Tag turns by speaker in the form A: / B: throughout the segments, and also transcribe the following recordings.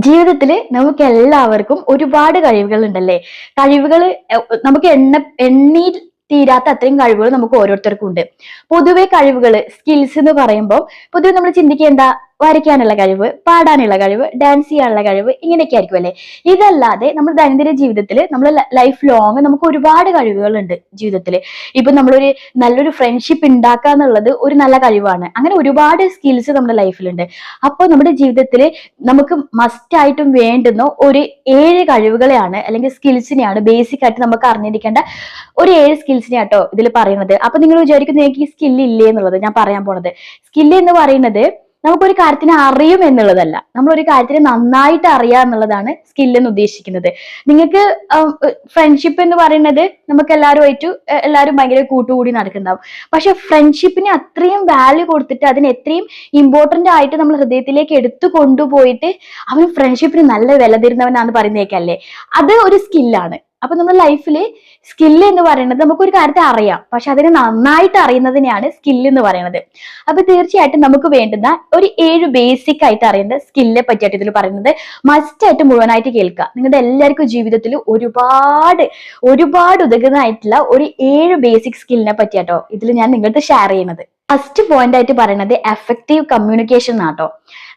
A: ജീവിതത്തിൽ നമുക്ക് എല്ലാവർക്കും ഒരുപാട് കഴിവുകൾ ഉണ്ടല്ലേ. കഴിവുകൾ നമുക്ക് എണ്ണി തീരാത്ത അത്രയും കഴിവുകൾ നമുക്ക് ഓരോരുത്തർക്കും ഉണ്ട്. പൊതുവെ കഴിവുകൾ സ്കിൽസ് എന്ന് പറയുമ്പോൾ പൊതുവെ നമ്മൾ ചിന്തിക്കുക എന്താ, വരയ്ക്കാനുള്ള കഴിവ്, പാടാനുള്ള കഴിവ്, ഡാൻസ് ചെയ്യാനുള്ള കഴിവ്, ഇങ്ങനെയൊക്കെ ആയിരിക്കും അല്ലെ. ഇതല്ലാതെ നമ്മൾ ദൈനംദിന ജീവിതത്തിൽ നമ്മൾ ലൈഫ് ലോങ് നമുക്ക് ഒരുപാട് കഴിവുകളുണ്ട് ജീവിതത്തിൽ. ഇപ്പൊ നമ്മളൊരു നല്ലൊരു ഫ്രണ്ട്ഷിപ്പ് ഉണ്ടാക്കുക എന്നുള്ളത് ഒരു നല്ല കഴിവാണ്. അങ്ങനെ ഒരുപാട് സ്കിൽസ് നമ്മുടെ ലൈഫിലുണ്ട്. അപ്പോൾ നമ്മുടെ ജീവിതത്തിൽ നമുക്ക് മസ്റ്റ് ആയിട്ടും വേണ്ടുന്ന ഒരു 7 കഴിവുകളെയാണ് അല്ലെങ്കിൽ സ്കിൽസിനെയാണ് ബേസിക് ആയിട്ട് നമുക്ക് അറിഞ്ഞിരിക്കേണ്ട ഒരു 7 സ്കിൽസിനെ ആട്ടോ ഇതിൽ പറയുന്നത്. അപ്പൊ നിങ്ങൾ വിചാരിക്കുന്നു എനിക്ക് ഈ സ്കിൽ ഇല്ലേ എന്നുള്ളത്. ഞാൻ പറയാൻ പോണത് സ്കില്ല് എന്ന് പറയുന്നത് നമുക്കൊരു കാര്യത്തിനെ അറിയും എന്നുള്ളതല്ല, നമ്മൾ ഒരു കാര്യത്തിനെ നന്നായിട്ട് അറിയുക എന്നുള്ളതാണ് സ്കില്ല് എന്ന് ഉദ്ദേശിക്കുന്നത്. നിങ്ങൾക്ക് ഫ്രണ്ട്ഷിപ്പ് എന്ന് പറയുന്നത് നമുക്ക് എല്ലാവരും ഭയങ്കര കൂട്ടുകൂടി നടക്കുന്നുണ്ടാവും. പക്ഷെ ഫ്രണ്ട്ഷിപ്പിന് അത്രയും വാല്യൂ കൊടുത്തിട്ട് അതിന് എത്രയും ഇമ്പോർട്ടന്റ് ആയിട്ട് നമ്മൾ ഹൃദയത്തിലേക്ക് എടുത്തു കൊണ്ടുപോയിട്ട് അവൻ ഫ്രണ്ട്ഷിപ്പിന് നല്ല വില തരുന്നവനാന്ന് പറയുന്നേക്കല്ലേ, അത് ഒരു സ്കില്ലാണ്. അപ്പൊ നമ്മുടെ ലൈഫിൽ സ്കില്ല് എന്ന് പറയുന്നത് നമുക്കൊരു കാര്യത്തെ അറിയാം, പക്ഷെ അതിനെ നന്നായിട്ട് അറിയുന്നതിനെയാണ് സ്കില്ല് എന്ന് പറയുന്നത്. അപ്പൊ തീർച്ചയായിട്ടും നമുക്ക് വേണ്ടുന്ന ഒരു 7 ബേസിക് ആയിട്ട് അറിയേണ്ട സ്കില്ലിനെ പറ്റിയിട്ട് ഇതിൽ പറയുന്നത് മസ്റ്റ് ആയിട്ട് മുഴുവനായിട്ട് കേൾക്കുക. നിങ്ങളുടെ എല്ലാവർക്കും ജീവിതത്തിൽ ഒരുപാട് ഒരുപാട് ഉതകുന്നതായിട്ടുള്ള ഒരു 7 ബേസിക് സ്കില്ലിനെ പറ്റിയാട്ടോ ഇതിൽ ഞാൻ നിങ്ങളുടെ ഷെയർ ചെയ്യുന്നത്. ഫസ്റ്റ് പോയിന്റ് ആയിട്ട് പറയുന്നത് എഫക്റ്റീവ് കമ്മ്യൂണിക്കേഷൻ ആട്ടോ.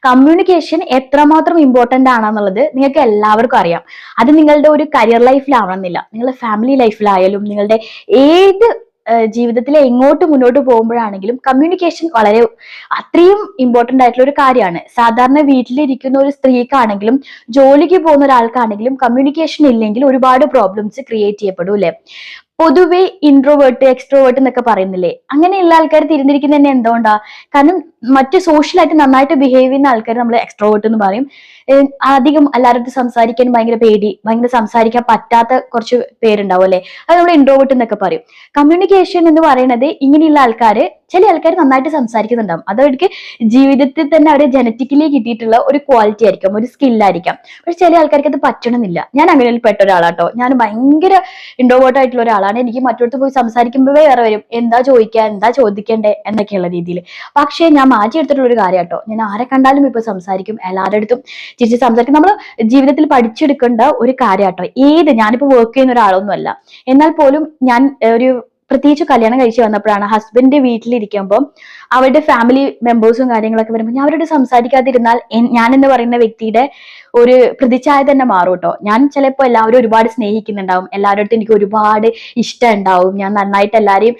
A: കമ്മ്യൂണിക്കേഷൻ എത്രമാത്രം ഇമ്പോർട്ടന്റ് ആണെന്നുള്ളത് നിങ്ങൾക്ക് എല്ലാവർക്കും അറിയാം. അത് നിങ്ങളുടെ ഒരു കരിയർ ലൈഫിലാവണമെന്നില്ല, നിങ്ങളുടെ ഫാമിലി ലൈഫിലായാലും നിങ്ങളുടെ ഏത് ജീവിതത്തിൽ എങ്ങോട്ട് മുന്നോട്ട് പോകുമ്പോഴാണെങ്കിലും കമ്മ്യൂണിക്കേഷൻ വളരെ അത്രയും ഇമ്പോർട്ടന്റ് ആയിട്ടുള്ള ഒരു കാര്യമാണ്. സാധാരണ വീട്ടിലിരിക്കുന്ന ഒരു സ്ത്രീക്കാണെങ്കിലും ജോലിക്ക് പോകുന്ന ഒരാൾക്കാണെങ്കിലും കമ്മ്യൂണിക്കേഷൻ ഇല്ലെങ്കിൽ ഒരുപാട് പ്രോബ്ലംസ് ക്രിയേറ്റ് ചെയ്യപ്പെടും അല്ലെ. പൊതുവെ ഇൻട്രോവേർട്ട് എക്സ്ട്രോവേർട്ട് എന്നൊക്കെ പറയുന്നില്ലേ, അങ്ങനെയുള്ള ആൾക്കാർ തിരിഞ്ഞിരിക്കുന്നത് തന്നെ എന്തുകൊണ്ടാ? കാരണം മറ്റ് സോഷ്യലായിട്ട് നന്നായിട്ട് ബിഹേവ് ചെയ്യുന്ന ആൾക്കാർ നമ്മൾ എക്സ്ട്രോവേർട്ട് എന്ന് പറയും. അധികം എല്ലാവരും സംസാരിക്കാൻ ഭയങ്കര പേടി, ഭയങ്കര സംസാരിക്കാൻ പറ്റാത്ത കുറച്ച് പേരുണ്ടാവും അല്ലെ, അത് നമ്മൾ ഇൻട്രോവേർട്ട് എന്നൊക്കെ പറയും. കമ്മ്യൂണിക്കേഷൻ എന്ന് പറയുന്നത് ഇങ്ങനെയുള്ള ആൾക്കാര്, ചില ആൾക്കാർ നന്നായിട്ട് സംസാരിക്കുന്നുണ്ടാവും, അത് അവർക്ക് ജീവിതത്തിൽ തന്നെ അവരെ ജനറ്റിക്കലി കിട്ടിയിട്ടുള്ള ഒരു ക്വാളിറ്റി ആയിരിക്കും, ഒരു സ്കില്ലായിരിക്കാം. പക്ഷെ ചില ആൾക്കാർക്ക് അത് പറ്റണമെന്നില്ല. ഞാൻ അങ്ങനെ പെട്ട ഒരാളാട്ടോ. ഞാൻ ഭയങ്കര ഇൻട്രോവേർട്ട് ആയിട്ടുള്ള ഒരാളാണ്. എനിക്ക് മറ്റൊരുത്ത് പോയി സംസാരിക്കുമ്പോഴേ വേറെ വരും, എന്താ ചോദിക്കുക, എന്താ ചോദിക്കണ്ടേ എന്നൊക്കെയുള്ള രീതിയിൽ. പക്ഷേ ഞാൻ മാറ്റിയെടുത്തിട്ടുള്ള ഒരു കാര്യം കേട്ടോ, ഞാൻ ആരെ കണ്ടാലും ഇപ്പൊ സംസാരിക്കും, എല്ലാവരുടെ അടുത്തും ചിരിച്ച് സംസാരിക്കും. നമ്മൾ ജീവിതത്തിൽ പഠിച്ചെടുക്കേണ്ട ഒരു കാര്യം കേട്ടോ. ഞാനിപ്പോ വർക്ക് ചെയ്യുന്ന ഒരാളൊന്നും അല്ല, എന്നാൽ പോലും ഞാൻ പ്രത്യേകിച്ച് കല്യാണം കഴിച്ച് വന്നപ്പോഴാണ് ഹസ്ബൻഡ് വീട്ടിലിരിക്കുമ്പോൾ അവരുടെ ഫാമിലി മെമ്പേഴ്സും കാര്യങ്ങളൊക്കെ വരുമ്പോൾ ഞാൻ അവരോട് സംസാരിക്കാതിരുന്നാൽ ഞാൻ എന്ന് പറയുന്ന വ്യക്തിയുടെ ഒരു പ്രതിച്ഛായ തന്നെ മാറും കേട്ടോ. ഞാൻ ചിലപ്പോൾ എല്ലാവരും ഒരുപാട് സ്നേഹിക്കുന്നുണ്ടാവും, എല്ലാവരുടെ അടുത്ത് എനിക്ക് ഒരുപാട് ഇഷ്ടം ഉണ്ടാവും, ഞാൻ നന്നായിട്ട് എല്ലാവരെയും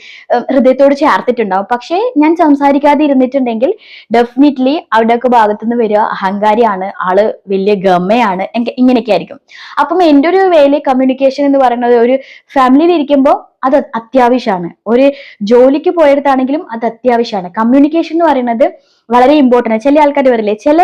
A: ഹൃദയത്തോട് ചേർത്തിട്ടുണ്ടാവും. പക്ഷേ ഞാൻ സംസാരിക്കാതെ ഇരുന്നിട്ടുണ്ടെങ്കിൽ ഡെഫിനറ്റ്ലി അവിടെയൊക്കെ ഭാഗത്തുനിന്ന് വരിക അഹങ്കാരിയാണ്, ആള് വലിയ ഗമയാണ്, ഇങ്ങനെയൊക്കെ ആയിരിക്കും. അപ്പം എൻ്റെ ഒരു വേല കമ്മ്യൂണിക്കേഷൻ എന്ന് പറയുന്നത് ഒരു ഫാമിലിയിൽ ഇരിക്കുമ്പോൾ അത് അത്യാവശ്യമാണ്. ഒരു ജോലിക്ക് പോയതാണെങ്കിലും അത് അത്യാവശ്യമാണ്. കമ്മ്യൂണിക്കേഷൻ എന്ന് പറയുന്നത് വളരെ ഇമ്പോർട്ടൻ്റ് ആണ്. ചില ആൾക്കാർ വരില്ലേ, ചില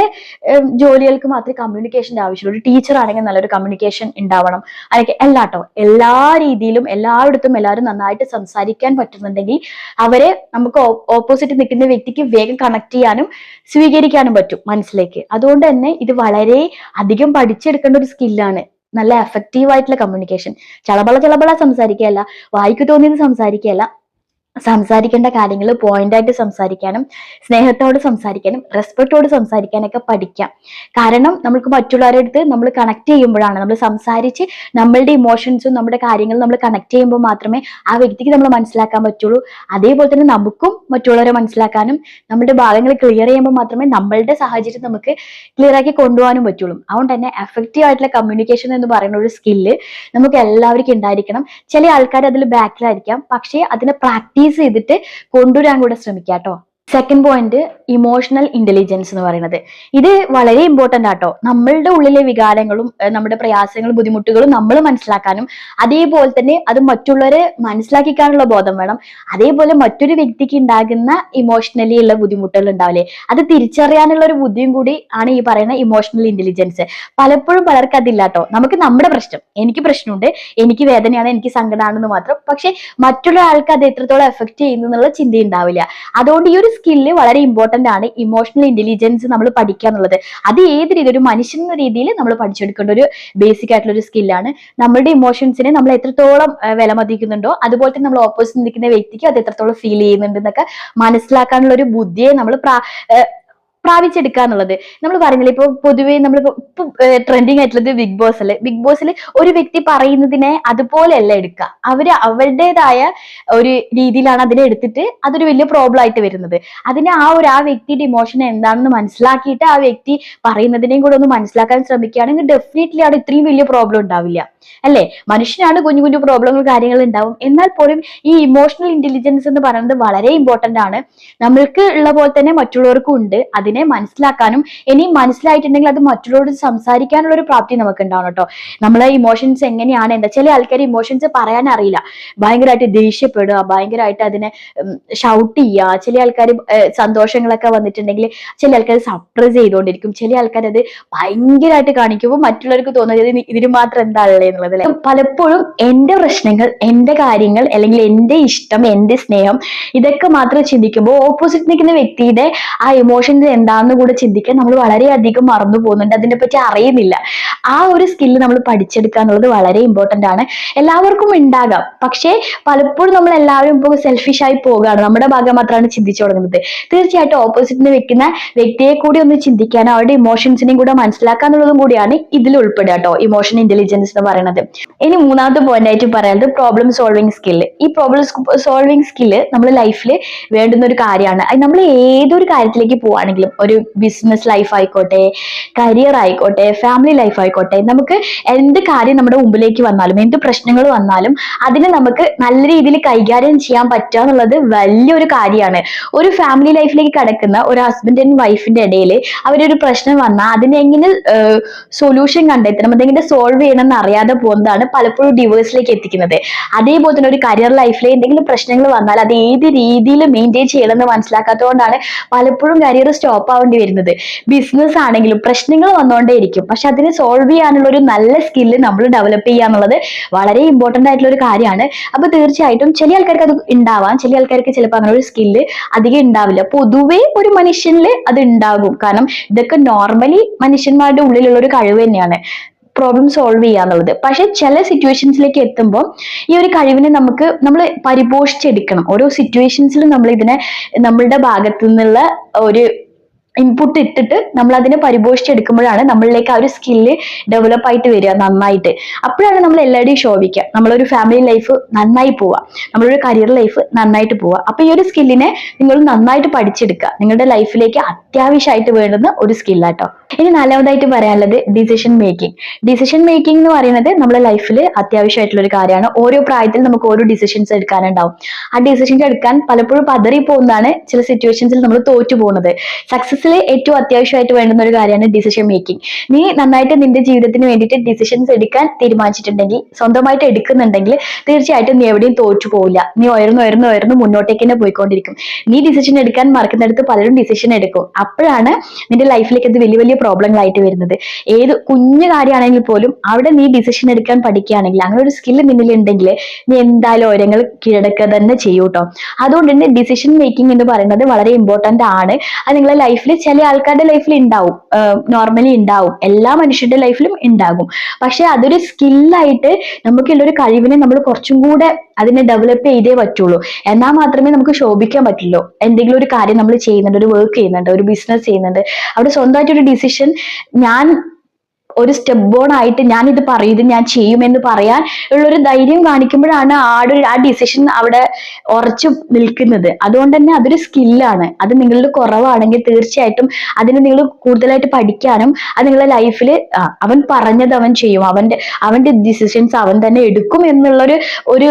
A: ജോലികൾക്ക് മാത്രമേ കമ്മ്യൂണിക്കേഷൻ്റെ ആവശ്യമുള്ളൂ. ഒരു ടീച്ചർ ആണെങ്കിൽ നല്ലൊരു കമ്മ്യൂണിക്കേഷൻ ഉണ്ടാവണം. അതൊക്കെ എല്ലാട്ടോ, എല്ലാ രീതിയിലും എല്ലായിടത്തും എല്ലാവരും നന്നായിട്ട് സംസാരിക്കാൻ പറ്റുന്നുണ്ടെങ്കിൽ അവരെ നമുക്ക് ഓപ്പോസിറ്റ് നിൽക്കുന്ന വ്യക്തിക്ക് വേഗം കണക്ട് ചെയ്യാനും സ്വീകരിക്കാനും പറ്റും മനസ്സിലേക്ക്. അതുകൊണ്ട് തന്നെ ഇത് വളരെ അധികം പഠിച്ചെടുക്കേണ്ട ഒരു സ്കില്ലാണ് നല്ല എഫക്റ്റീവ് ആയിട്ടുള്ള കമ്മ്യൂണിക്കേഷൻ. ചളബള സംസാരിക്കുകയല്ല, വായിക്ക് തോന്നിയത് സംസാരിക്കുകയല്ല, സംസാരിക്കേണ്ട കാര്യങ്ങൾ പോയിന്റായിട്ട് സംസാരിക്കാനും സ്നേഹത്തോട് സംസാരിക്കാനും റെസ്പെക്റ്റോട് സംസാരിക്കാനൊക്കെ പഠിക്കാം. കാരണം നമുക്ക് മറ്റുള്ളവരുടെ അടുത്ത് നമ്മൾ കണക്ട് ചെയ്യുമ്പോഴാണ്, നമ്മൾ സംസാരിച്ച് നമ്മളുടെ ഇമോഷൻസും നമ്മുടെ കാര്യങ്ങളും നമ്മൾ കണക്ട് ചെയ്യുമ്പോൾ മാത്രമേ ആ വ്യക്തിക്ക് നമ്മൾ മനസ്സിലാക്കാൻ പറ്റുള്ളൂ. അതേപോലെ തന്നെ നമുക്കും മറ്റുള്ളവരെ മനസ്സിലാക്കാനും നമ്മുടെ ഭാഗങ്ങൾ ക്ലിയർ ചെയ്യുമ്പോൾ മാത്രമേ നമ്മളുടെ സാഹചര്യം നമുക്ക് ക്ലിയർ ആക്കി കൊണ്ടുപോകാനും പറ്റുള്ളൂ. അതുകൊണ്ട് തന്നെ എഫക്റ്റീവ് ആയിട്ടുള്ള കമ്മ്യൂണിക്കേഷൻ എന്ന് പറയുന്ന ഒരു സ്കില്ല് നമുക്ക് എല്ലാവർക്കും ഉണ്ടായിരിക്കണം. ചില ആൾക്കാർ അതിൽ ബാക്കിലായിരിക്കാം, പക്ഷേ അതിനെ പ്രാക്ടീസ് ചെയ്തിട്ട് കൊണ്ടുവരാൻ കൂടെ ശ്രമിക്കുക കേട്ടോ. സെക്കൻഡ് പോയിന്റ് ഇമോഷണൽ ഇന്റലിജൻസ് എന്ന് പറയുന്നത് ഇത് വളരെ ഇമ്പോർട്ടന്റ് ആട്ടോ. നമ്മളുടെ ഉള്ളിലെ വികാരങ്ങളും നമ്മുടെ പ്രയാസങ്ങളും ബുദ്ധിമുട്ടുകളും നമ്മൾ മനസ്സിലാക്കാനും അതേപോലെ തന്നെ അത് മറ്റുള്ളവരെ മനസ്സിലാക്കിക്കാനുള്ള ബോധം വേണം. അതേപോലെ മറ്റൊരു വ്യക്തിക്ക് ഉണ്ടാകുന്ന ഇമോഷണലി ഉള്ള ബുദ്ധിമുട്ടുകൾ ഉണ്ടാവില്ലേ, അത് തിരിച്ചറിയാനുള്ള ഒരു ബുദ്ധിയും കൂടി ആണ് ഈ പറയുന്ന ഇമോഷണൽ ഇന്റലിജൻസ്. പലപ്പോഴും പലർക്ക് അതില്ല കേട്ടോ. നമുക്ക് നമ്മുടെ പ്രശ്നം, എനിക്ക് പ്രശ്നമുണ്ട്, എനിക്ക് വേദനയാണ്, എനിക്ക് സങ്കടമാണെന്ന് മാത്രം. പക്ഷെ മറ്റുള്ള ആൾക്ക് അത് എത്രത്തോളം എഫക്ട് ചെയ്യുന്നു എന്നുള്ള ചിന്ത ഉണ്ടാവില്ല. അതുകൊണ്ട് ഈ ഒരു സ്കില്ല് വളരെ ഇമ്പോർട്ടന്റ് ആണ്, ഇമോഷണൽ ഇന്റലിജൻസ് നമ്മൾ പഠിക്കുക എന്നുള്ളത്. അത് ഏത് രീതി ഒരു മനുഷ്യൻ എന്ന രീതിയിൽ നമ്മൾ പഠിച്ചെടുക്കേണ്ട ഒരു ബേസിക് ആയിട്ടുള്ള ഒരു സ്കില്ലാണ്. നമ്മളുടെ ഇമോഷൻസിനെ നമ്മൾ എത്രത്തോളം വിലമതിക്കുന്നുണ്ടോ അതുപോലെ തന്നെ നമ്മൾ ഓപ്പോസിറ്റ് നിൽക്കുന്ന വ്യക്തിക്ക് അത് എത്രത്തോളം ഫീൽ ചെയ്യുന്നുണ്ട് എന്നൊക്കെ മനസ്സിലാക്കാനുള്ള ഒരു ബുദ്ധിയെ നമ്മൾ പ്രാപിച്ചെടുക്കുക എന്നുള്ളത്. നമ്മൾ പറയുന്നില്ല, ഇപ്പൊ പൊതുവെ നമ്മൾ ഇപ്പൊ ട്രെൻഡിങ് ആയിട്ടുള്ളത് ബിഗ് ബോസ് അല്ലേ. ബിഗ് ബോസിൽ ഒരു വ്യക്തി പറയുന്നതിനെ അതുപോലെയല്ല എടുക്കുക, അവര് അവരുടേതായ ഒരു രീതിയിലാണ് അതിനെ എടുത്തിട്ട് അതൊരു വലിയ പ്രോബ്ലം ആയിട്ട് വരുന്നത്. അതിനെ ആ വ്യക്തിയുടെ ഇമോഷൻ എന്താണെന്ന് മനസ്സിലാക്കിയിട്ട് ആ വ്യക്തി പറയുന്നതിനെയും കൂടെ ഒന്ന് മനസ്സിലാക്കാൻ ശ്രമിക്കുകയാണെങ്കിൽ ഡെഫിനറ്റ്ലി അവിടെ ഇത്രയും വലിയ പ്രോബ്ലം ഉണ്ടാവില്ല, അല്ലെ? മനുഷ്യനാണ്, കുഞ്ഞു കുഞ്ഞു പ്രോബ്ലങ്ങൾ കാര്യങ്ങൾ ഉണ്ടാവും. എന്നാൽ പോലും ഈ ഇമോഷണൽ ഇന്റലിജൻസ് എന്ന് പറയുന്നത് വളരെ ഇമ്പോർട്ടന്റ് ആണ്. നമ്മൾക്ക് ഉള്ള പോലെ തന്നെ മറ്റുള്ളവർക്കും ഉണ്ട്. അതിനെ മനസ്സിലാക്കാനും ഇനി മനസ്സിലായിട്ടുണ്ടെങ്കിൽ അത് മറ്റുള്ളവരോട് സംസാരിക്കാനുള്ള ഒരു പ്രാപ്തി നമുക്ക് ഉണ്ടാവണം കേട്ടോ. നമ്മളെ ഇമോഷൻസ് എങ്ങനെയാണ്, എന്താ ചില ആൾക്കാർ ഇമോഷൻസ് പറയാൻ അറിയില്ല, ഭയങ്കരമായിട്ട് ദേഷ്യപ്പെടുക, ഭയങ്കരമായിട്ട് അതിനെ ഷൗട്ട് ചെയ്യുക. ചില ആൾക്കാർ സന്തോഷങ്ങളൊക്കെ വന്നിട്ടുണ്ടെങ്കിൽ ചില ആൾക്കാർ സപ്രസ് ചെയ്തുകൊണ്ടിരിക്കും, ചില ആൾക്കാർ അത് ഭയങ്കരമായിട്ട് കാണിക്കുമ്പോൾ മറ്റുള്ളവർക്ക് തോന്നുന്നത് ഇതിന് മാത്രം എന്താ ഉള്ളത് എന്നുള്ളത്. പലപ്പോഴും എന്റെ പ്രശ്നങ്ങൾ, എന്റെ കാര്യങ്ങൾ, അല്ലെങ്കിൽ എന്റെ ഇഷ്ടം, എന്റെ സ്നേഹം, ഇതൊക്കെ മാത്രം ചിന്തിക്കുമ്പോൾ ഓപ്പോസിറ്റ് നിൽക്കുന്ന വ്യക്തിയുടെ ആ ഇമോഷൻസ് എന്താണെന്ന് കൂടെ ചിന്തിക്കാൻ നമ്മൾ വളരെയധികം മറന്നു പോകുന്നുണ്ട്, അതിനെ പറ്റി അറിയുന്നില്ല. ആ ഒരു സ്കില്ല് നമ്മൾ പഠിച്ചെടുക്കുക എന്നുള്ളത് വളരെ ഇമ്പോർട്ടന്റ് ആണ്. എല്ലാവർക്കും ഉണ്ടാകാം, പക്ഷേ പലപ്പോഴും നമ്മൾ എല്ലാവരും ഇപ്പോൾ സെൽഫിഷ് ആയി പോകുകയാണ്, നമ്മുടെ ഭാഗം മാത്രമാണ് ചിന്തിച്ചു തുടങ്ങുന്നത്. തീർച്ചയായിട്ടും ഓപ്പോസിറ്റിന് വെക്കുന്ന വ്യക്തിയെ കൂടി ഒന്ന് ചിന്തിക്കാനും അവരുടെ ഇമോഷൻസിനെയും കൂടെ മനസ്സിലാക്കുക എന്നുള്ളതും കൂടിയാണ് ഇതിൽ ഉൾപ്പെടുക കേട്ടോ, ഇമോഷൻ ഇന്റലിജൻസ് എന്ന് പറയുന്നത്. ഇനി മൂന്നാമത്തെ പോയിന്റ് ആയിട്ട് പറയുന്നത് പ്രോബ്ലം സോൾവിങ് സ്കില്ല്. ഈ പ്രോബ്ലം സോൾവിങ് സ്കില്ല് നമ്മുടെ ലൈഫിൽ വേണ്ടുന്ന ഒരു കാര്യമാണ്. അത് നമ്മൾ ഏതൊരു കാര്യത്തിലേക്ക് പോവുകയാണെങ്കിലും, ഒരു ബിസിനസ് ലൈഫ് ആയിക്കോട്ടെ, കരിയർ ആയിക്കോട്ടെ, ഫാമിലി ലൈഫ് ആയിക്കോട്ടെ, നമുക്ക് എന്ത് കാര്യം നമ്മുടെ മുമ്പിലേക്ക് വന്നാലും, എന്ത് പ്രശ്നങ്ങൾ വന്നാലും അതിനെ നമുക്ക് നല്ല രീതിയിൽ കൈകാര്യം ചെയ്യാൻ പറ്റുക എന്നുള്ളത് വലിയൊരു കാര്യമാണ്. ഒരു ഫാമിലി ലൈഫിലേക്ക് കടക്കുന്ന ഒരു ഹസ്ബൻഡ് ആൻഡ് വൈഫിന്റെ ഇടയിൽ അവരൊരു പ്രശ്നം വന്നാൽ അതിനെ എങ്ങനെ സൊല്യൂഷൻ കണ്ടെത്തണം, അതെങ്ങനെ സോൾവ് ചെയ്യണം എന്ന് അറിയാതെ പോകുന്നതാണ് പലപ്പോഴും ഡിവോഴ്സിലേക്ക് എത്തിക്കുന്നത്. അതേപോലെ തന്നെ ഒരു കരിയർ ലൈഫിൽ എന്തെങ്കിലും പ്രശ്നങ്ങൾ വന്നാൽ അത് ഏത് രീതിയിൽ മെയിൻറ്റെയിൻ ചെയ്യണമെന്ന് മനസ്സിലാക്കാത്തതുകൊണ്ടാണ് പലപ്പോഴും കരിയർ സ്റ്റോപ്പ് ആവേണ്ടി വരുന്നത്. ബിസിനസ് ആണെങ്കിലും പ്രശ്നങ്ങൾ വന്നുകൊണ്ടേയിരിക്കും, പക്ഷെ അതിനെ സോൾവ് ചെയ്യാനുള്ള ഒരു നല്ല സ്കില്ല് നമ്മൾ ഡെവലപ്പ് ചെയ്യുക എന്നുള്ളത് വളരെ ഇമ്പോർട്ടന്റ് ആയിട്ടുള്ള ഒരു കാര്യമാണ്. അപ്പൊ തീർച്ചയായിട്ടും ചില ആൾക്കാർക്ക് അത് ഉണ്ടാവാം, ചില ആൾക്കാർക്ക് ചിലപ്പോൾ അങ്ങനെ ഒരു സ്കില്ല് അധികം ഉണ്ടാവില്ല. പൊതുവേ ഒരു മനുഷ്യനിൽ അത് ഉണ്ടാകും, കാരണം ഇതൊക്കെ നോർമലി മനുഷ്യന്മാരുടെ ഉള്ളിലുള്ള ഒരു കഴിവ് തന്നെയാണ്, പ്രോബ്ലം സോൾവ് ചെയ്യുക എന്നുള്ളത്. പക്ഷെ ചില സിറ്റുവേഷൻസിലേക്ക് എത്തുമ്പോൾ ഈ ഒരു കഴിവിനെ നമ്മൾ പരിപോഷിച്ചെടുക്കണം. ഓരോ സിറ്റുവേഷൻസിലും നമ്മൾ ഇതിനെ നമ്മളുടെ ഭാഗത്തു നിന്നുള്ള ഒരു ഇൻപുട്ട് ഇട്ടിട്ട് നമ്മൾ അതിനെ പരിപോഷിച്ചെടുക്കുമ്പോഴാണ് നമ്മളിലേക്ക് ആ ഒരു സ്കില്ല് ഡെവലപ്പ് ആയിട്ട് വരിക നന്നായിട്ട്. അപ്പോഴാണ് നമ്മൾ എല്ലാവരുടെയും ശോഭിക്കുക, നമ്മളൊരു ഫാമിലി ലൈഫ് നന്നായി പോവുക, നമ്മളൊരു കരിയർ ലൈഫ് നന്നായിട്ട് പോവുക. അപ്പൊ ഈ ഒരു സ്കില്ലിനെ നിങ്ങൾ നന്നായിട്ട് പഠിച്ചെടുക്കുക, നിങ്ങളുടെ ലൈഫിലേക്ക് അത്യാവശ്യമായിട്ട് വേണ്ടുന്ന ഒരു സ്കില്ലാട്ടോ. ഇനി നാലാമതായിട്ട് പറയാനുള്ളത് ഡിസിഷൻ മേക്കിംഗ്. ഡിസിഷൻ മേക്കിംഗ് എന്ന് പറയുന്നത് നമ്മുടെ ലൈഫിൽ അത്യാവശ്യമായിട്ടുള്ള ഒരു കാര്യമാണ്. ഓരോ പ്രായത്തിൽ നമുക്ക് ഓരോ ഡിസിഷൻസ് എടുക്കാനുണ്ടാവും. ആ ഡിസിഷൻസ് എടുക്കാൻ പലപ്പോഴും പതറി പോകുന്നതാണ് ചില സിറ്റുവേഷൻസിൽ നമ്മൾ തോറ്റു പോകുന്നത്. സക്സസിൽ ഏറ്റവും അത്യാവശ്യമായിട്ട് വേണ്ടുന്ന ഒരു കാര്യമാണ് ഡിസിഷൻ മേക്കിംഗ്. നീ നന്നായിട്ട് നിന്റെ ജീവിതത്തിന് വേണ്ടിയിട്ട് ഡിസിഷൻസ് എടുക്കാൻ തീരുമാനിച്ചിട്ടുണ്ടെങ്കിൽ, സ്വന്തമായിട്ട് എടുക്കുന്നുണ്ടെങ്കിൽ, തീർച്ചയായിട്ടും നീ എവിടെയും തോറ്റു പോവില്ല. നീ ഉയർന്നു മുന്നോട്ടേക്ക് തന്നെ പോയിക്കൊണ്ടിരിക്കും. നീ ഡിസിഷൻ എടുക്കാൻ മറക്കുന്നിടത്ത് പലരും ഡിസിഷൻ എടുക്കും. അപ്പോഴാണ് നിന്റെ ലൈഫിലേക്ക് അത് വലിയ വലിയ പ്രോബ്ലങ്ങളായിട്ട് വരുന്നത്. ഏത് കുഞ്ഞു കാര്യമാണെങ്കിൽ പോലും അവിടെ നീ ഡിസിഷൻ എടുക്കാൻ പഠിക്കുകയാണെങ്കിൽ, അങ്ങനെ ഒരു സ്കില്ല് നിന്നിൽ ഉണ്ടെങ്കിൽ നീ എന്തായാലും ഉയരങ്ങൾ കീഴടക്കുക തന്നെ ചെയ്യൂട്ടോ. അതുകൊണ്ട് തന്നെ ഡിസിഷൻ മേക്കിംഗ് എന്ന് പറയുന്നത് വളരെ ഇമ്പോർട്ടന്റ് ആണ്. അത് നിങ്ങളുടെ ലൈഫിൽ ചില ആൾക്കാരുടെ ലൈഫിൽ ഉണ്ടാവും, നോർമലി ഉണ്ടാവും, എല്ലാ മനുഷ്യരുടെ ലൈഫിലും ഉണ്ടാകും. പക്ഷെ അതൊരു സ്കില്ലായിട്ട് നമുക്കുള്ളൊരു കഴിവിനെ നമ്മൾ കുറച്ചും കൂടെ അതിനെ ഡെവലപ്പ് ചെയ്തേ പറ്റുള്ളൂ. എന്നാൽ മാത്രമേ നമുക്ക് ശോഭിക്കാൻ പറ്റുള്ളൂ. എന്തെങ്കിലും ഒരു കാര്യം നമ്മൾ ചെയ്യുന്നുണ്ട്, ഒരു വർക്ക് ചെയ്യുന്നുണ്ട്, ഒരു ബിസിനസ് ചെയ്യുന്നുണ്ട്, അവിടെ സ്വന്തമായിട്ടൊരു ഡിസിഷൻ, ഞാൻ ഒരു സ്റ്റെപ്പ് ബോൺ ആയിട്ട് ഞാൻ ഇത് പറയും, ഇത് ഞാൻ ചെയ്യുമെന്ന് പറയാൻ ഉള്ളൊരു ധൈര്യം കാണിക്കുമ്പോഴാണ് ആ ഡിസിഷൻ അവിടെ ഉറച്ചു നിൽക്കുന്നത്. അതുകൊണ്ട് തന്നെ അതൊരു സ്കില്ലാണ്. അത് നിങ്ങളിൽ കുറവാണെങ്കിൽ തീർച്ചയായിട്ടും അതിന് നിങ്ങൾ കൂടുതലായിട്ട് പഠിക്കാനും, അത് നിങ്ങളുടെ ലൈഫിൽ അവൻ പറഞ്ഞത് അവൻ ചെയ്യും, അവന്റെ ഡിസിഷൻസ് അവൻ തന്നെ എടുക്കും ഒരു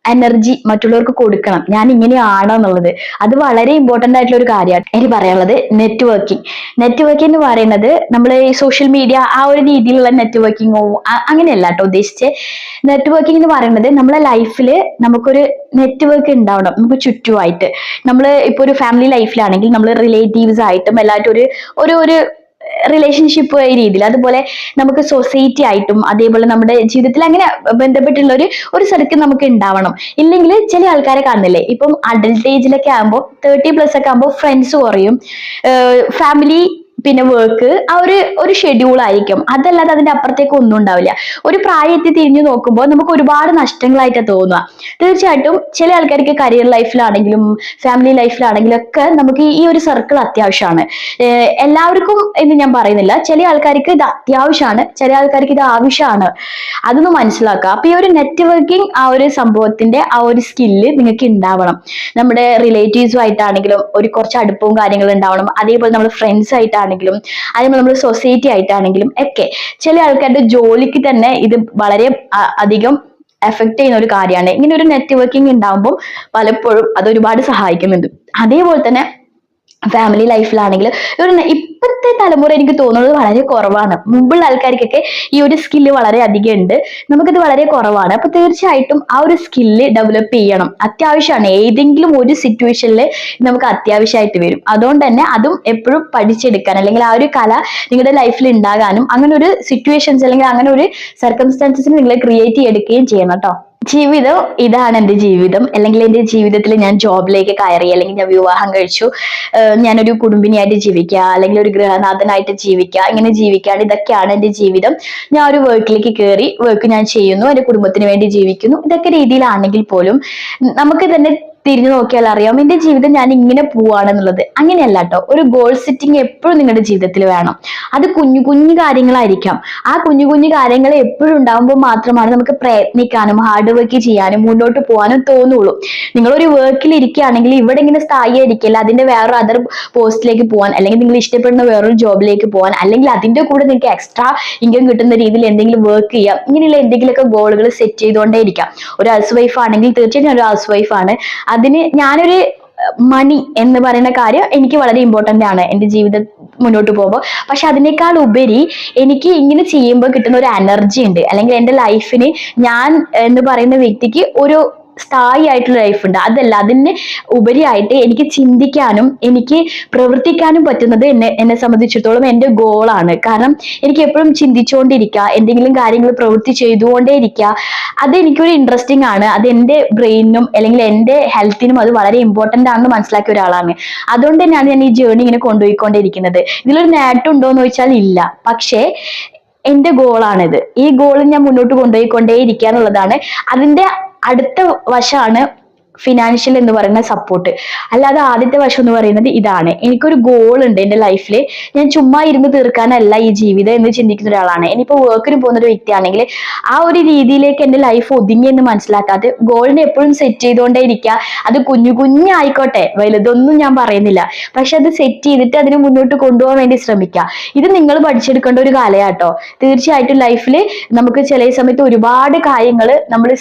A: എനർജി മറ്റുള്ളവർക്ക് കൊടുക്കണം, ഞാൻ ഇങ്ങനെയാണെന്നുള്ളത്. അത് വളരെ ഇമ്പോർട്ടന്റ് ആയിട്ടുള്ള ഒരു കാര്യമാണ്. എനിക്ക് പറയാനുള്ളത് നെറ്റ്വർക്കിംഗ്. നെറ്റ്വർക്കിംഗ് എന്ന് പറയുന്നത് നമ്മൾ ഈ സോഷ്യൽ മീഡിയ ആ ഒരു രീതിയിലുള്ള നെറ്റ്വർക്കിങ്ങോ അങ്ങനെയല്ല കേട്ടോ ഉദ്ദേശിച്ച്. നെറ്റ്വർക്കിംഗ് എന്ന് പറയുന്നത് നമ്മളെ ലൈഫിൽ നമുക്കൊരു നെറ്റ്വർക്ക് ഉണ്ടാവണം, നമുക്ക് ചുറ്റുമായിട്ട്. നമ്മൾ ഇപ്പൊ ഒരു ഫാമിലി ലൈഫിലാണെങ്കിൽ നമ്മൾ റിലേറ്റീവ്സ് ആയിട്ടും എല്ലാവരും ഒരു റിലേഷൻഷിപ്പ് രീതിയിൽ, അതുപോലെ നമുക്ക് സൊസൈറ്റി ആയിട്ടും, അതേപോലെ നമ്മുടെ ജീവിതത്തിൽ അങ്ങനെ ബന്ധപ്പെട്ടുള്ള ഒരു സർക്കിൾ നമുക്ക് ഉണ്ടാവണം. ഇല്ലെങ്കിൽ ചില ആൾക്കാരെ കാണുന്നില്ലേ, ഇപ്പം അഡൽട്ട് ഏജിലൊക്കെ ആകുമ്പോൾ 30+ ഒക്കെ ആകുമ്പോൾ ഫ്രണ്ട്സ് കുറയും, ഫാമിലി പിന്നെ വർക്ക് ആ ഒരു ഷെഡ്യൂൾ ആയിരിക്കും. അതല്ലാതെ അതിന്റെ അപ്പുറത്തേക്ക് ഒന്നും ഉണ്ടാവില്ല. ഒരു പ്രായം എത്തി തിരിഞ്ഞു നോക്കുമ്പോൾ നമുക്ക് ഒരുപാട് നഷ്ടങ്ങളായിട്ട് തോന്നുക. തീർച്ചയായിട്ടും ചില ആൾക്കാർക്ക് കരിയർ ലൈഫിലാണെങ്കിലും ഫാമിലി ലൈഫിലാണെങ്കിലും ഒക്കെ നമുക്ക് ഈ ഒരു സർക്കിൾ അത്യാവശ്യമാണ്. എല്ലാവർക്കും എന്ന് ഞാൻ പറയുന്നില്ല, ചില ആൾക്കാർക്ക് ഇത് അത്യാവശ്യമാണ്, ചില ആൾക്കാർക്ക് ഇത് ആവശ്യമാണ്. അതൊന്ന് മനസ്സിലാക്കുക. അപ്പൊ ഈ ഒരു നെറ്റ്വർക്കിംഗ് ആ ഒരു സംഭവത്തിന്റെ ആ ഒരു സ്കില്ല് നിങ്ങൾക്ക് ഉണ്ടാവണം. നമ്മുടെ റിലേറ്റീവ്സുമായിട്ടാണെങ്കിലും ഒരു കുറച്ച് അടുപ്പവും കാര്യങ്ങളും ഉണ്ടാവണം. അതേപോലെ നമ്മൾ ഫ്രണ്ട്സ് ആയിട്ടാണെങ്കിലും, അതേപോലെ നമ്മൾ സൊസൈറ്റി ആയിട്ടാണെങ്കിലും ഒക്കെ. ചില ആൾക്കാരുടെ ജോലിക്ക് തന്നെ ഇത് വളരെ അധികം എഫക്ട് ചെയ്യുന്ന ഒരു കാര്യമാണ്. ഇങ്ങനെ ഒരു നെറ്റ്വർക്കിംഗ് ഉണ്ടാകുമ്പോൾ പലപ്പോഴും അത് ഒരുപാട് സഹായിക്കുന്നുണ്ട്. അതേപോലെ തന്നെ ഫാമിലി ലൈഫിലാണെങ്കിൽ ഇപ്പോഴത്തെ തലമുറ എനിക്ക് തോന്നുന്നത് വളരെ കുറവാണ്. മുമ്പുള്ള ആൾക്കാർക്കൊക്കെ ഈ ഒരു സ്കില്ല് വളരെ അധികം ഉണ്ട്, നമുക്കിത് വളരെ കുറവാണ്. അപ്പൊ തീർച്ചയായിട്ടും ആ ഒരു സ്കില്ല് ഡെവലപ്പ് ചെയ്യണം, അത്യാവശ്യമാണ്. ഏതെങ്കിലും ഒരു സിറ്റുവേഷനിൽ നമുക്ക് അത്യാവശ്യമായിട്ട് വരും. അതുകൊണ്ട് തന്നെ അതും എപ്പോഴും പഠിച്ചെടുക്കാൻ, അല്ലെങ്കിൽ ആ ഒരു കല നിങ്ങളുടെ ലൈഫിൽ ഉണ്ടാകാനും അങ്ങനെ ഒരു സിറ്റുവേഷൻസ് അല്ലെങ്കിൽ അങ്ങനെ ഒരു സർക്കംസ്റ്റാൻസസ് നിങ്ങൾ ക്രിയേറ്റ് ചെയ്തെടുക്കുകയും ചെയ്യണം കേട്ടോ. ജീവിതം ഇതാണ് എൻ്റെ ജീവിതം, അല്ലെങ്കിൽ എൻ്റെ ജീവിതത്തിൽ ഞാൻ ജോബിലേക്ക് കയറി, അല്ലെങ്കിൽ ഞാൻ വിവാഹം കഴിച്ചു, ഞാനൊരു കുടുംബിനിയായിട്ട് ജീവിക്കുക, അല്ലെങ്കിൽ ഒരു ഗൃഹനാഥനായിട്ട് ജീവിക്കുക, ഇങ്ങനെ ജീവിക്കാണ്, ഇതൊക്കെയാണ് എൻ്റെ ജീവിതം. ഞാൻ ഒരു വർക്കിലേക്ക് കയറി, വർക്ക് ഞാൻ ചെയ്യുന്നു, എൻ്റെ കുടുംബത്തിന് വേണ്ടി ജീവിക്കുന്നു, ഇതൊക്കെ രീതിയിലാണെങ്കിൽ പോലും നമുക്ക് തന്നെ തിരിഞ്ഞു നോക്കിയാൽ അറിയാം എന്റെ ജീവിതം ഞാൻ ഇങ്ങനെ പോവാണെന്നുള്ളത്. അങ്ങനെയല്ല കേട്ടോ. ഒരു ഗോൾ സെറ്റിംഗ് എപ്പോഴും നിങ്ങളുടെ ജീവിതത്തിൽ വേണം. അത് കുഞ്ഞു കുഞ്ഞു കാര്യങ്ങളായിരിക്കാം. ആ കുഞ്ഞു കുഞ്ഞു കാര്യങ്ങൾ എപ്പോഴും ഉണ്ടാകുമ്പോൾ മാത്രമാണ് നമുക്ക് പ്രയത്നിക്കാനും ഹാർഡ് വർക്ക് ചെയ്യാനും മുന്നോട്ട് പോകാനും തോന്നുള്ളൂ. നിങ്ങളൊരു വർക്കിൽ ഇരിക്കുകയാണെങ്കിൽ ഇവിടെ ഇങ്ങനെ സ്ഥായിയായിരിക്കില്ല, അതിന്റെ വേറൊരു അതർ പോസ്റ്റിലേക്ക് പോകാൻ, അല്ലെങ്കിൽ നിങ്ങൾ ഇഷ്ടപ്പെടുന്ന വേറൊരു ജോബിലേക്ക് പോകാൻ, അല്ലെങ്കിൽ അതിന്റെ കൂടെ നിങ്ങൾക്ക് എക്സ്ട്രാ ഇൻകം കിട്ടുന്ന രീതിയിൽ എന്തെങ്കിലും വർക്ക് ചെയ്യാം. ഇങ്ങനെയുള്ള എന്തെങ്കിലുമൊക്കെ ഗോളുകൾ സെറ്റ് ചെയ്തുകൊണ്ടേ ഇരിക്കാം. ഒരു ഹൗസ് വൈഫ് ആണെങ്കിൽ തീർച്ചയായും ഒരു ഹൗസ് വൈഫ് ആണ്. അതിന് ഞാനൊരു മണി എന്ന് പറയുന്ന കാര്യം എനിക്ക് വളരെ ഇമ്പോർട്ടന്റ് ആണ് എൻ്റെ ജീവിതം മുന്നോട്ട് പോകുമ്പോൾ. പക്ഷെ അതിനേക്കാൾ ഉപരി എനിക്ക് ഇങ്ങനെ ചെയ്യുമ്പോൾ കിട്ടുന്ന ഒരു എനർജി ഉണ്ട്, അല്ലെങ്കിൽ എൻ്റെ ലൈഫിന് ഞാൻ എന്ന് പറയുന്ന വ്യക്തിക്ക് ഒരു സ്ഥായി ആയിട്ടുള്ള ലൈഫ് ഉണ്ട്. അതല്ല, അതിന് ഉപരിയായിട്ട് എനിക്ക് ചിന്തിക്കാനും എനിക്ക് പ്രവർത്തിക്കാനും പറ്റുന്നത് എന്നെ സംബന്ധിച്ചിടത്തോളം എൻ്റെ ഗോളാണ്. കാരണം എനിക്ക് എപ്പോഴും ചിന്തിച്ചുകൊണ്ടിരിക്കുക, എന്തെങ്കിലും കാര്യങ്ങൾ പ്രവൃത്തി ചെയ്തുകൊണ്ടേ ഇരിക്കുക, അത് എനിക്കൊരു ഇൻട്രസ്റ്റിംഗ് ആണ്. അത് എൻ്റെ ബ്രെയിനും അല്ലെങ്കിൽ എൻ്റെ ഹെൽത്തിനും അത് വളരെ ഇമ്പോർട്ടന്റ് ആണെന്ന് മനസ്സിലാക്കിയ ഒരാളാണ്. അതുകൊണ്ട് തന്നെയാണ് ഞാൻ ഈ ജേർണി ഇങ്ങനെ കൊണ്ടുപോയിക്കൊണ്ടിരിക്കുന്നത്. ഇതിലൊരു നേട്ടം ഉണ്ടോ എന്ന് ചോദിച്ചാൽ ഇല്ല, പക്ഷേ എന്റെ ഗോളാണിത്. ഈ ഗോൾ ഞാൻ മുന്നോട്ട് കൊണ്ടുപോയിക്കൊണ്ടേ ഇരിക്കുക എന്നുള്ളതാണ്. അതിന്റെ അടുത്ത വശമാണ് ഫിനാൻഷ്യൽ എന്ന് പറയുന്ന സപ്പോർട്ട്. അല്ലാതെ ആദ്യത്തെ വശം എന്ന് പറയുന്നത് ഇതാണ്, എനിക്കൊരു ഗോൾ ഉണ്ട് എൻ്റെ ലൈഫിൽ. ഞാൻ ചുമ്മാ ഇരുന്ന് തീർക്കാനല്ല ഈ ജീവിതം എന്ന് ചിന്തിക്കുന്ന ഒരാളാണ്. ഇനിയിപ്പോൾ വർക്കിന് പോകുന്ന ഒരു വ്യക്തിയാണെങ്കിൽ ആ ഒരു രീതിയിലേക്ക് എൻ്റെ ലൈഫ് ഒതുങ്ങിയെന്ന് മനസ്സിലാക്കാതെ ഗോളിനെ എപ്പോഴും സെറ്റ് ചെയ്തുകൊണ്ടേ ഇരിക്കുക. അത് കുഞ്ഞു കുഞ്ഞായിക്കോട്ടെ, വലുതൊന്നും ഞാൻ പറയുന്നില്ല, പക്ഷെ അത് സെറ്റ് ചെയ്തിട്ട് അതിനെ മുന്നോട്ട് കൊണ്ടുപോകാൻ വേണ്ടി ശ്രമിക്കുക. ഇത് നിങ്ങൾ പഠിച്ചെടുക്കേണ്ട ഒരു കാലയാട്ടോ. തീർച്ചയായിട്ടും ലൈഫിൽ നമുക്ക് ചില സമയത്ത് ഒരുപാട് കാര്യങ്ങൾ നമ്മൾ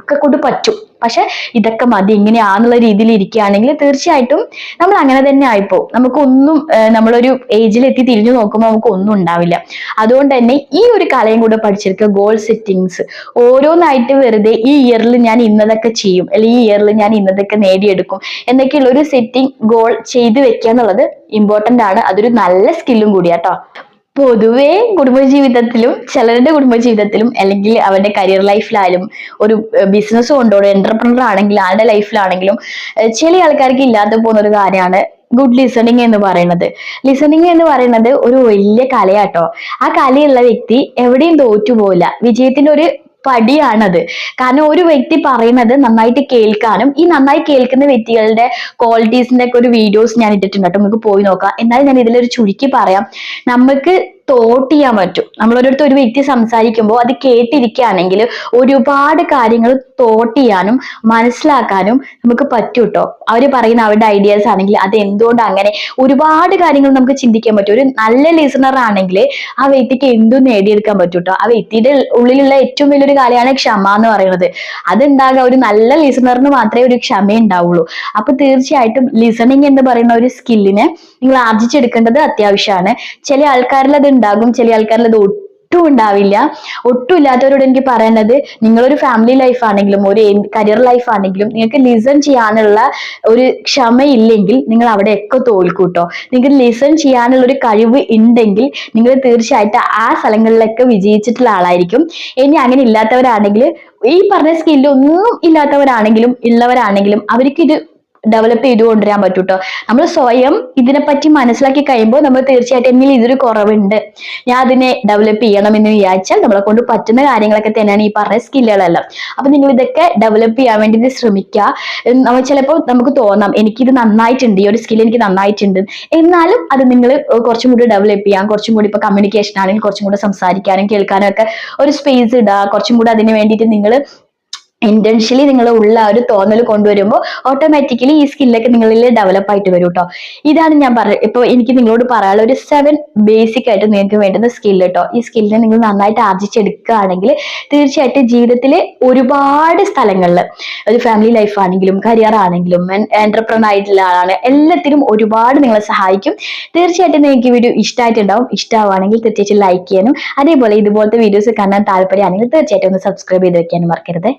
A: ഒക്കെ കൊണ്ട് പറ്റും, പക്ഷെ ഇതൊക്കെ മതി ഇങ്ങനെയാന്നുള്ള രീതിയിൽ ഇരിക്കുകയാണെങ്കിൽ തീർച്ചയായിട്ടും നമ്മൾ അങ്ങനെ തന്നെ ആയിപ്പോ. നമുക്കൊന്നും നമ്മളൊരു ഏജിൽ എത്തി തിരിഞ്ഞു നോക്കുമ്പോൾ നമുക്ക് ഒന്നും ഉണ്ടാവില്ല. അതുകൊണ്ട് തന്നെ ഈ ഒരു കലയും കൂടെ പഠിച്ചെടുക്കുക, ഗോൾ സെറ്റിങ്സ്. ഓരോന്നായിട്ട് വെറുതെ ഈ ഇയറിൽ ഞാൻ ഇന്നതൊക്കെ ചെയ്യും, അല്ലെങ്കിൽ ഈ ഇയറിൽ ഞാൻ ഇന്നതൊക്കെ നേടിയെടുക്കും എന്നൊക്കെയുള്ള ഒരു സെറ്റിംഗ് ഗോൾ ചെയ്ത് വെക്കുക എന്നുള്ളത് ഇമ്പോർട്ടന്റ് ആണ്. അതൊരു നല്ല സ്കില്ലും കൂടിയാട്ടോ. പൊതുവേ കുടുംബജീവിതത്തിലും ചിലരുടെ കുടുംബജീവിതത്തിലും അല്ലെങ്കിൽ അവരുടെ കരിയർ ലൈഫിലായാലും ഒരു ബിസിനസ് കൊണ്ടോടെ എന്റർപ്രണർ ആണെങ്കിലും ആരുടെ ലൈഫിലാണെങ്കിലും ചില ആൾക്കാർക്ക് ഇല്ലാതെ പോകുന്ന ഒരു കാര്യമാണ് ഗുഡ് ലിസണിങ് എന്ന് പറയുന്നത്. ലിസണിങ് എന്ന് പറയുന്നത് ഒരു വലിയ കലയാട്ടോ. ആ കലയുള്ള വ്യക്തി എവിടെയും തോറ്റുപോയില്ല, വിജയത്തിന്റെ ഒരു പടിയാണത്. കാരണം ഒരു വ്യക്തി പറയുന്നത് നന്നായിട്ട് കേൾക്കാനും, ഈ നന്നായി കേൾക്കുന്ന വ്യക്തികളുടെ ക്വാളിറ്റീസിന്റെ ഒക്കെ ഒരു വീഡിയോസ് ഞാൻ ഇട്ടിട്ടുണ്ട് കേട്ടോ, നമുക്ക് പോയി നോക്കാം. എന്നാലും ഞാൻ ഇതിലൊരു ചുരുക്കി പറയാം. നമുക്ക് തോട്ട് ചെയ്യാൻ പറ്റും. നമ്മളൊരിടത്ത് ഒരു വ്യക്തി സംസാരിക്കുമ്പോൾ അത് കേട്ടിരിക്കുകയാണെങ്കിൽ ഒരുപാട് കാര്യങ്ങൾ തോട്ട് ചെയ്യാനും മനസ്സിലാക്കാനും നമുക്ക് പറ്റും കേട്ടോ. അവര് പറയുന്ന അവരുടെ ഐഡിയാസ് ആണെങ്കിൽ അത് എന്തുകൊണ്ട് അങ്ങനെ, ഒരുപാട് കാര്യങ്ങൾ നമുക്ക് ചിന്തിക്കാൻ പറ്റും. ഒരു നല്ല ലിസണർ ആണെങ്കിൽ ആ വ്യക്തിക്ക് എന്തും നേടിയെടുക്കാൻ പറ്റും കേട്ടോ. ആ വ്യക്തിയുടെ ഉള്ളിലുള്ള ഏറ്റവും വലിയൊരു കാര്യമാണ് ക്ഷമ എന്ന് പറയുന്നത്. അതുണ്ടാകുക ഒരു നല്ല ലിസണറിന് മാത്രമേ ഒരു ക്ഷമ ഉണ്ടാവുള്ളൂ. അപ്പൊ തീർച്ചയായിട്ടും ലിസണിങ് എന്ന് പറയുന്ന ഒരു സ്കില്ലിനെ നിങ്ങൾ ആർജിച്ചെടുക്കേണ്ടത് അത്യാവശ്യമാണ്. ചില ആൾക്കാരിൽ അത് ഉണ്ടാകും, ചില ആൾക്കാരിൽ അത് ഒട്ടും ഉണ്ടാവില്ല. ഒട്ടും ഇല്ലാത്തവരോട് എനിക്ക് പറയുന്നത്, നിങ്ങളൊരു ഫാമിലി ലൈഫ് ആണെങ്കിലും ഒരു കരിയർ ലൈഫ് ആണെങ്കിലും നിങ്ങൾക്ക് ലിസൺ ചെയ്യാനുള്ള ഒരു ക്ഷമയില്ലെങ്കിൽ നിങ്ങൾ അവിടെയൊക്കെ തോൽക്കൂട്ടോ. നിങ്ങൾക്ക് ലിസൺ ചെയ്യാനുള്ള ഒരു കഴിവ് ഉണ്ടെങ്കിൽ നിങ്ങൾ തീർച്ചയായിട്ടും ആ സ്ഥലങ്ങളിലൊക്കെ വിജയിച്ചിട്ടുള്ള ആളായിരിക്കും. ഇനി അങ്ങനെ ഇല്ലാത്തവരാണെങ്കിൽ, ഈ പറഞ്ഞ സ്കില്ല് ഒന്നും ഇല്ലാത്തവരാണെങ്കിലും ഉള്ളവരാണെങ്കിലും അവർക്ക് ഇത് ഡെവലപ്പ് ചെയ്ത് കൊണ്ടുവരാൻ പറ്റും കേട്ടോ. നമ്മൾ സ്വയം ഇതിനെപ്പറ്റി മനസ്സിലാക്കി കഴിയുമ്പോൾ നമ്മൾ തീർച്ചയായിട്ടും എന്നിൽ ഇതൊരു കുറവുണ്ട്, ഞാൻ അതിനെ ഡെവലപ്പ് ചെയ്യണം എന്ന് വിചാരിച്ചാൽ നമ്മളെ കൊണ്ട് പറ്റുന്ന കാര്യങ്ങളൊക്കെ തന്നെയാണ് ഈ പറഞ്ഞ സ്കില്ലുകളെല്ലാം. അപ്പൊ നിങ്ങൾ ഇതൊക്കെ ഡെവലപ്പ് ചെയ്യാൻ വേണ്ടി ശ്രമിക്കുക. നമ്മൾ ചിലപ്പോൾ നമുക്ക് തോന്നാം എനിക്കിത് നന്നായിട്ടുണ്ട്, ഈ ഒരു സ്കിൽ എനിക്ക് നന്നായിട്ടുണ്ട്, എന്നാലും അത് നിങ്ങൾ കുറച്ചും കൂടി ഡെവലപ്പ് ചെയ്യാം. കുറച്ചും കൂടി ഇപ്പൊ കമ്മ്യൂണിക്കേഷൻ ആണെങ്കിൽ കുറച്ചും കൂടി സംസാരിക്കാനും കേൾക്കാനും ഒക്കെ ഒരു സ്പേസ് ഇടുക. കുറച്ചും കൂടി അതിന് വേണ്ടിയിട്ട് നിങ്ങൾ ഇന്റൻഷ്യലി നിങ്ങൾ ഉള്ള ഒരു തോന്നൽ കൊണ്ടുവരുമ്പോൾ ഓട്ടോമാറ്റിക്കലി ഈ സ്കില്ലൊക്കെ നിങ്ങളിൽ ഡെവലപ്പ് ആയിട്ട് വരും കേട്ടോ. ഇതാണ് ഞാൻ ഇപ്പൊ എനിക്ക് നിങ്ങളോട് പറയാനുള്ള ഒരു 7 ബേസിക് ആയിട്ട് നിങ്ങൾക്ക് വേണ്ടുന്ന സ്കില്ല് കേട്ടോ. ഈ സ്കില്ലിനെ നിങ്ങൾ നന്നായിട്ട് ആർജിച്ചെടുക്കുകയാണെങ്കിൽ തീർച്ചയായിട്ടും ജീവിതത്തിൽ ഒരുപാട് സ്ഥലങ്ങളിൽ, ഒരു ഫാമിലി ലൈഫ് ആണെങ്കിലും കരിയർ ആണെങ്കിലും എന്റർപ്രണർ ആയിട്ടുള്ള ആളാണ്, എല്ലാത്തിനും ഒരുപാട് നിങ്ങളെ സഹായിക്കും. തീർച്ചയായിട്ടും നിങ്ങൾക്ക് വീഡിയോ ഇഷ്ടമായിട്ടുണ്ടാവും. ഇഷ്ടമാവുകയാണെങ്കിൽ തീർച്ചയായിട്ടും ലൈക്ക് ചെയ്യാനും അതേപോലെ ഇതുപോലത്തെ വീഡിയോസ് കാണാൻ താല്പര്യമാണെങ്കിൽ തീർച്ചയായിട്ടും ഒന്ന് സബ്സ്ക്രൈബ് ചെയ്ത് വെക്കാനും മറക്കരുത്.